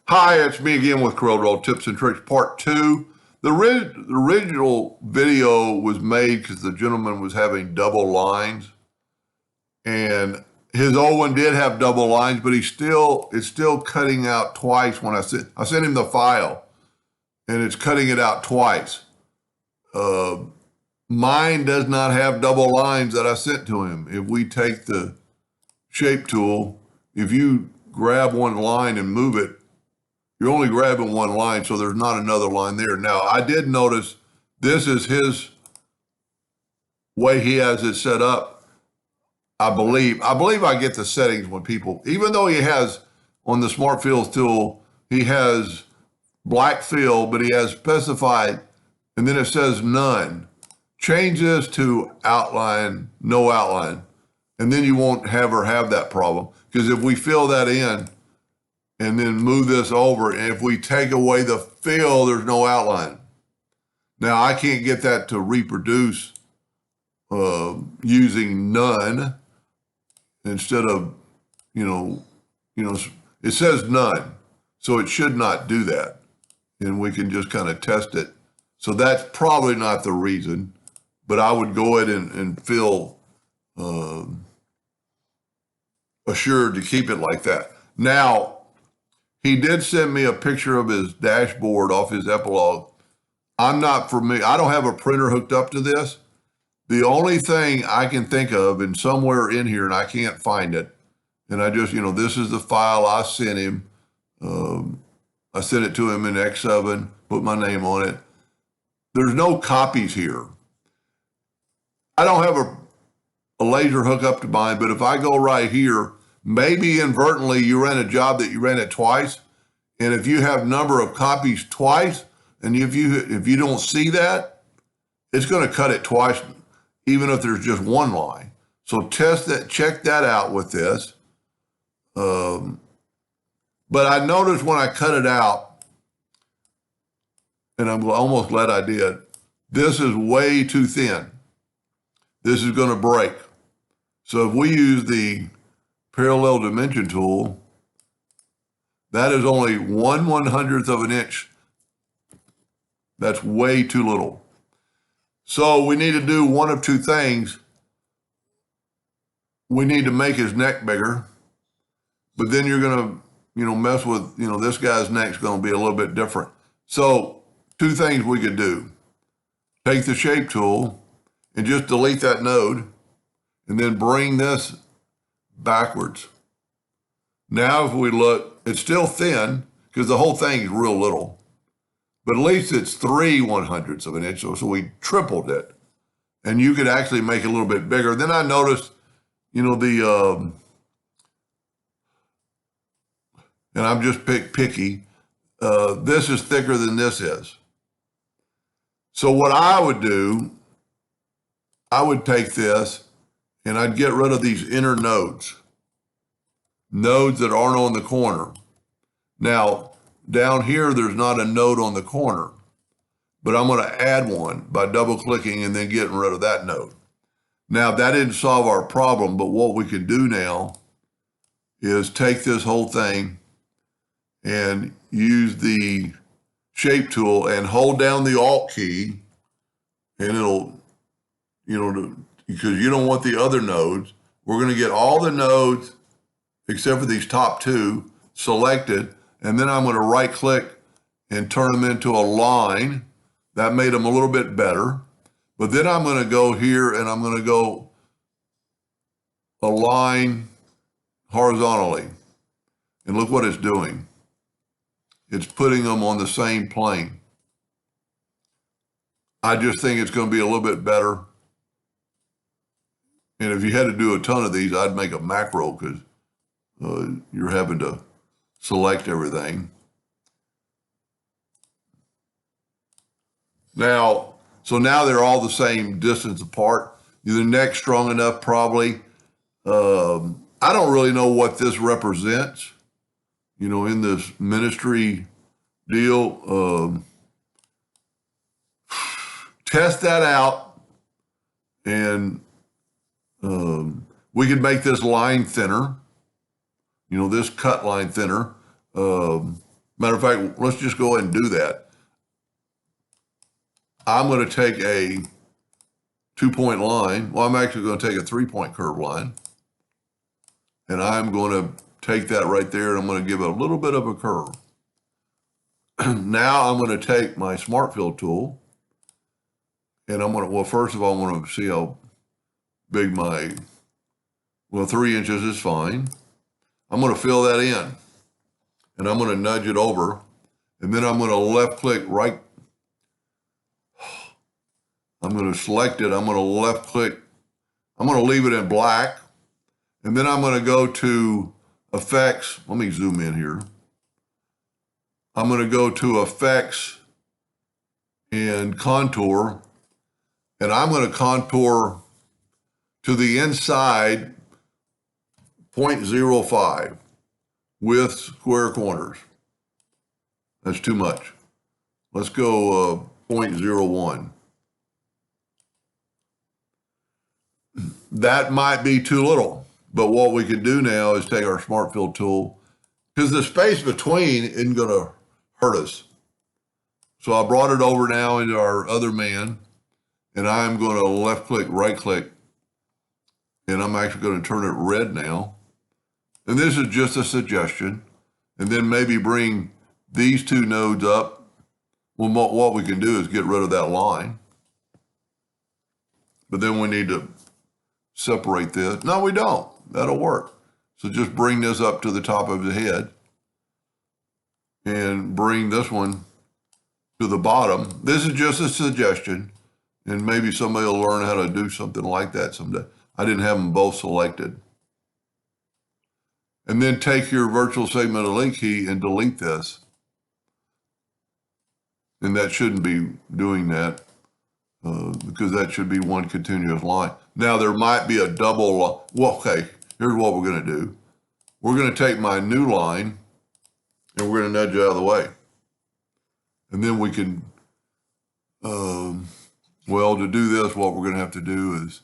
Hi, it's me again with CorelDraw Tips and Tricks Part 2. The original video was made because the gentleman was having double lines, and his old one did have double lines, but it's still cutting out twice. When I sent him the file, and it's cutting it out twice. Mine does not have double lines that I sent to him. If we take the shape tool, if you grab one line and move it, you're only grabbing one line, so there's not another line there. Now, I did notice this is his way he has it set up. I believe I get the settings when people, even though he has on the Smart Fills tool, he has black fill, but he has specified, and then it says none. Change this to outline, no outline, and then you won't have that problem. Because if we fill that in, and then move this over, and if we take away the fill, there's no outline. Now, I can't get that to reproduce using none instead of, it says none, so it should not do that. And we can just kind of test it. So that's probably not the reason, but I would go ahead and feel assured to keep it like that. Now, he did send me a picture of his dashboard off his epilogue. I don't have a printer hooked up to this. The only thing I can think of, and somewhere in here, and I can't find it, and I just, this is the file I sent him. I sent it to him in X7, put my name on it. There's no copies here. I don't have a laser hook up to mine, but if I go right here, maybe inadvertently you ran a job that you ran it twice. And if you have number of copies twice, and if you don't see that, it's going to cut it twice, even if there's just one line. So test that, check that out with this. But I noticed when I cut it out, and I'm almost glad I did, this is way too thin. This is going to break. So if we use the parallel dimension tool, that is only 1/100th of an inch. That's way too little. So we need to do one of two things. We need to make his neck bigger, but then you're going to, mess with, this guy's neck's going to be a little bit different. So two things we could do. Take the shape tool and just delete that node, and then bring this backwards. Now, if we look, it's still thin because the whole thing is real little, but at least it's 3/100ths of an inch. So we tripled it, and you could actually make it a little bit bigger. Then I noticed, and I'm just picky. This is thicker than this is. So what I would do, I would take this and I'd get rid of these inner nodes that aren't on the corner. Now, down here, there's not a node on the corner, but I'm going to add one by double clicking and then getting rid of that node. Now, that didn't solve our problem, but what we can do now is take this whole thing and use the shape tool and hold down the Alt key, and it'll, because you don't want the other nodes. We're going to get all the nodes except for these top two selected, and then I'm going to right click and turn them into a line. That made them a little bit better. But then I'm going to go here and I'm going to go align horizontally. And look what it's doing. It's putting them on the same plane. I just think it's going to be a little bit better. And if you had to do a ton of these, I'd make a macro because you're having to select everything. Now, so now they're all the same distance apart. The neck's strong enough, probably. I don't really know what this represents, in this ministry deal. Test that out, and we could make this line thinner, this cut line thinner. Matter of fact, let's just go ahead and do that. I'm going to take a 2-point line. Well, I'm actually going to take a 3-point curve line. And I'm going to take that right there, and I'm going to give it a little bit of a curve. Now I'm going to take my Smart Fill tool, and I'm going to, well, first of all, I want to see how big my, well, 3 inches is fine. I'm going to fill that in, and I'm going to nudge it over, and then I'm going to left click right. I'm going to select it. I'm going to left click. I'm going to leave it in black, and then I'm going to go to Effects. Let me zoom in here. I'm going to go to Effects and Contour, and I'm going to contour to the inside 0.05 with square corners. That's too much. Let's go 0.01. That might be too little, but what we can do now is take our Smart Fill tool, because the space between isn't going to hurt us. So I brought it over now into our other man, and I'm going to left click, right click, and I'm actually going to turn it red now. And this is just a suggestion. And then maybe bring these 2 nodes up. Well, what we can do is get rid of that line. But then we need to separate this. No, we don't. That'll work. So just bring this up to the top of the head and bring this one to the bottom. This is just a suggestion, and maybe somebody will learn how to do something like that someday. I didn't have them both selected. And then take your virtual segment delete key and delete this. And that shouldn't be doing that because that should be one continuous line. Now there might be a double, well, okay, here's what we're going to do. We're going to take my new line and we're going to nudge it out of the way. And then we can, well, to do this, what we're going to have to do is,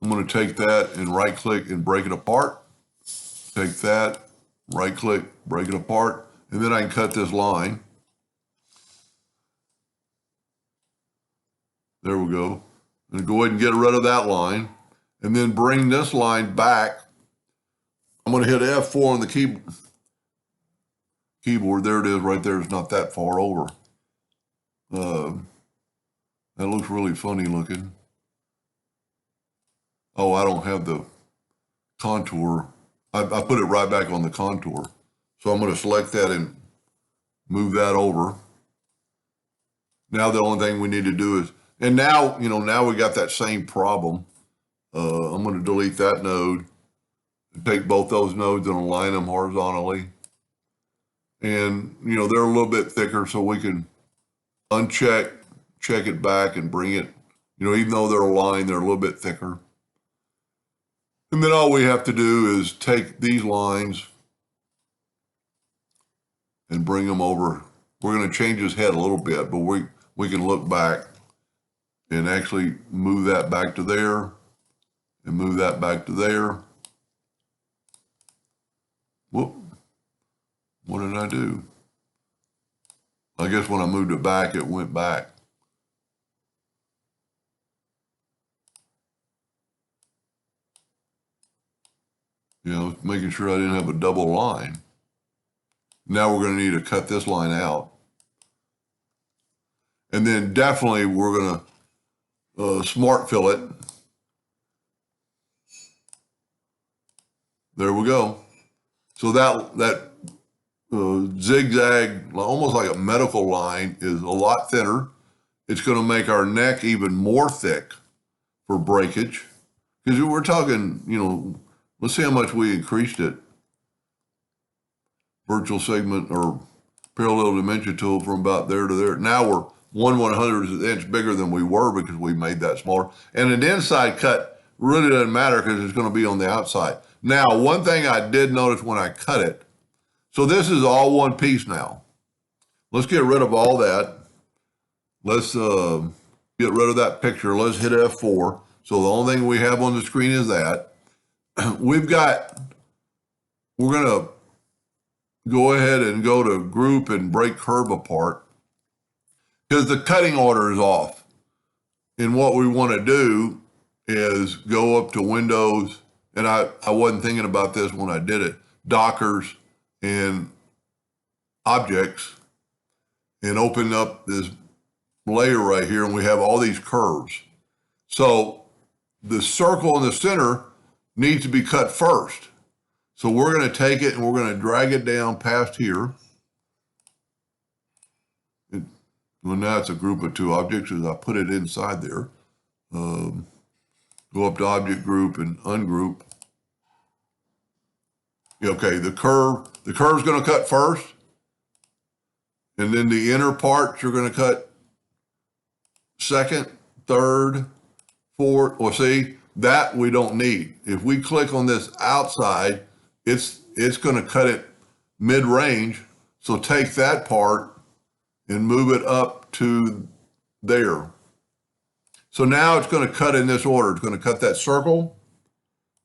I'm going to take that and right click and break it apart. Take that, right click, break it apart, and then I can cut this line. There we go. And go ahead and get rid of that line. And then bring this line back. I'm going to hit F4 on the keyboard. There it is right there. It's not that far over. That looks really funny looking. Oh, I don't have the contour. I put it right back on the contour. So I'm going to select that and move that over. Now the only thing we need to do is, and now, now we got that same problem. I'm going to delete that node and take both those nodes and align them horizontally. And, they're a little bit thicker, so we can uncheck, check it back and bring it, even though they're aligned, they're a little bit thicker. And then all we have to do is take these lines and bring them over. We're going to change his head a little bit, but we can look back and actually move that back to there and move that back to there. Whoop. What did I do? I guess when I moved it back, it went back. Making sure I didn't have a double line. Now we're going to need to cut this line out. And then definitely we're going to smart fill it. There we go. So that zigzag, almost like a medical line, is a lot thinner. It's going to make our neck even more thick for breakage. Because we're talking, let's see how much we increased it. Virtual segment or parallel dimension tool from about there to there. Now we're 1/100th inch bigger than we were because we made that smaller. And an inside cut really doesn't matter because it's going to be on the outside. Now, one thing I did notice when I cut it, so this is all one piece now. Let's get rid of all that. Let's get rid of that picture. Let's hit F4. So the only thing we have on the screen is that. We've got we're going to go ahead and go to group and break curve apart because the cutting order is off. And what we want to do is go up to Windows, and I wasn't thinking about this when I did it, Dockers and Objects, and open up this layer right here, and we have all these curves. So the circle in the center needs to be cut first. So we're going to take it and we're going to drag it down past here. Well, now it's a group of two objects as I put it inside there. Go up to object group and ungroup. Okay, the curve's going to cut first. And then the inner parts you're going to cut second, third, fourth. Well, see, that we don't need. If we click on this outside, it's going to cut it mid-range. So take that part and move it up to there. So now it's going to cut in this order. It's going to cut that circle.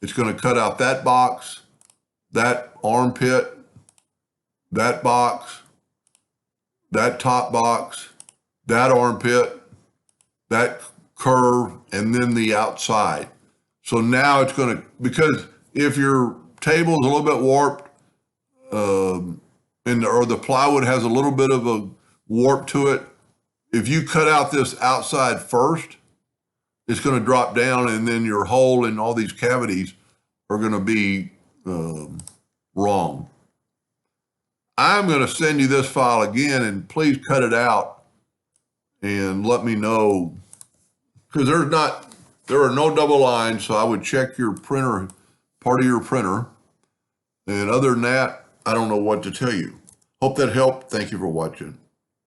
It's going to cut out that box, that armpit, that box, that top box, that armpit, that curve, and then the outside. So now it's going to, because if your table is a little bit warped, or the plywood has a little bit of a warp to it, if you cut out this outside first, it's going to drop down, and then your hole and all these cavities are going to be wrong. I'm going to send you this file again, and please cut it out and let me know, because there are no double lines, so I would check your printer, part of your printer. And other than that, I don't know what to tell you. Hope that helped. Thank you for watching.